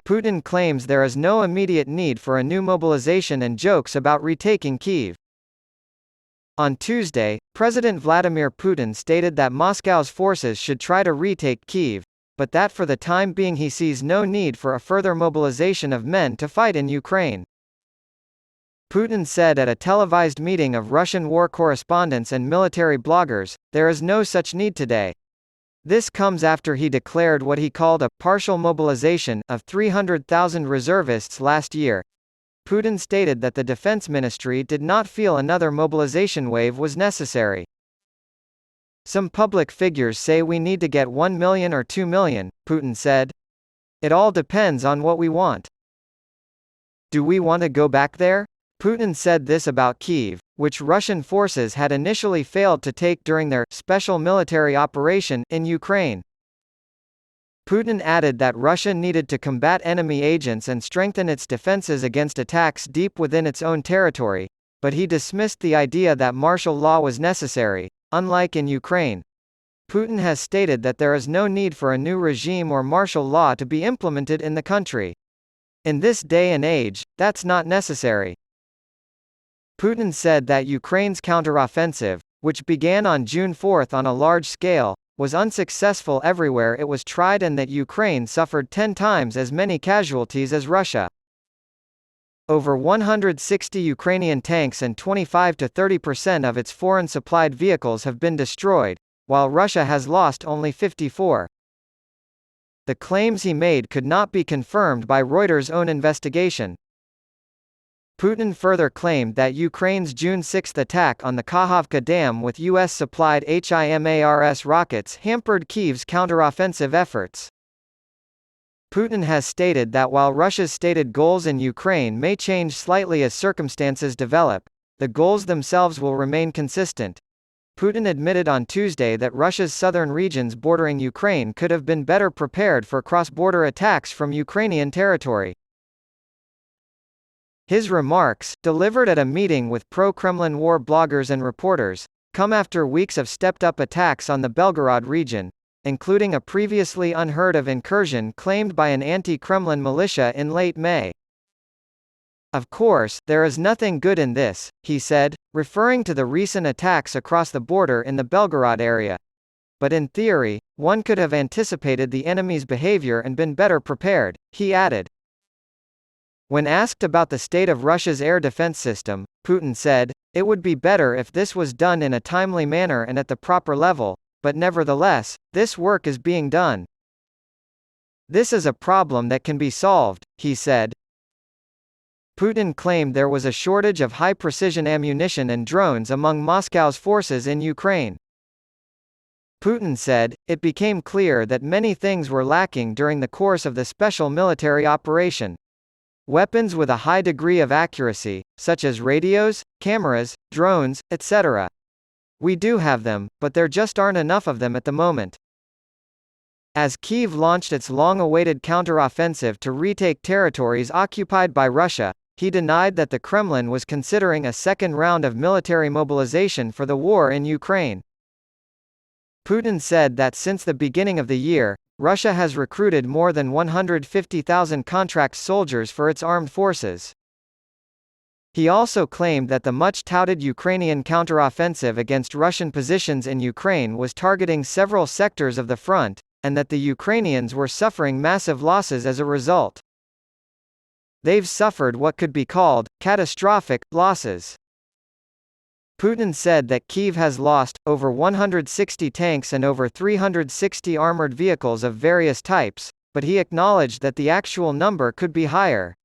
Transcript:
Putin claims there is no immediate need for a new mobilization and jokes about retaking Kyiv. On Tuesday, President Vladimir Putin stated that Moscow's forces should try to retake Kyiv, but that for the time being he sees no need for a further mobilization of men to fight in Ukraine. Putin said at a televised meeting of Russian war correspondents and military bloggers, "There is no such need today." This comes after he declared what he called a partial mobilization of 300,000 reservists last year. Putin stated that the defense ministry did not feel another mobilization wave was necessary. "Some public figures say we need to get 1 million or 2 million, Putin said. "It all depends on what we want. Do we want to go back there?" Putin said this about Kyiv, which Russian forces had initially failed to take during their special military operation in Ukraine. Putin added that Russia needed to combat enemy agents and strengthen its defenses against attacks deep within its own territory, but he dismissed the idea that martial law was necessary. Unlike in Ukraine, Putin has stated that there is no need for a new regime or martial law to be implemented in the country. In this day and age, that's not necessary. Putin said that Ukraine's counteroffensive, which began on June 4 on a large scale, was unsuccessful everywhere it was tried and that Ukraine suffered 10 times as many casualties as Russia. Over 160 Ukrainian tanks and 25 to 30% of its foreign-supplied vehicles have been destroyed, while Russia has lost only 54. The claims he made could not be confirmed by Reuters' own investigation. Putin further claimed that Ukraine's June 6 attack on the Kakhovka Dam with US-supplied HIMARS rockets hampered Kyiv's counteroffensive efforts. Putin has stated that while Russia's stated goals in Ukraine may change slightly as circumstances develop, the goals themselves will remain consistent. Putin admitted on Tuesday that Russia's southern regions bordering Ukraine could have been better prepared for cross-border attacks from Ukrainian territory. His remarks, delivered at a meeting with pro-Kremlin war bloggers and reporters, come after weeks of stepped-up attacks on the Belgorod region, including a previously unheard-of incursion claimed by an anti-Kremlin militia in late May. "Of course, there is nothing good in this," he said, referring to the recent attacks across the border in the Belgorod area. "But in theory, one could have anticipated the enemy's behavior and been better prepared," he added. When asked about the state of Russia's air defense system, Putin said, "It would be better if this was done in a timely manner and at the proper level, but nevertheless, this work is being done. This is a problem that can be solved," he said. Putin claimed there was a shortage of high-precision ammunition and drones among Moscow's forces in Ukraine. Putin said, "It became clear that many things were lacking during the course of the special military operation. Weapons with a high degree of accuracy, such as radios, cameras, drones, etc. We do have them, but there just aren't enough of them at the moment." As Kyiv launched its long-awaited counteroffensive to retake territories occupied by Russia, he denied that the Kremlin was considering a second round of military mobilization for the war in Ukraine. Putin said that since the beginning of the year, Russia has recruited more than 150,000 contract soldiers for its armed forces. He also claimed that the much-touted Ukrainian counteroffensive against Russian positions in Ukraine was targeting several sectors of the front, and that the Ukrainians were suffering massive losses as a result. "They've suffered what could be called catastrophic losses." Putin said that Kyiv has lost over 160 tanks and over 360 armored vehicles of various types, but he acknowledged that the actual number could be higher.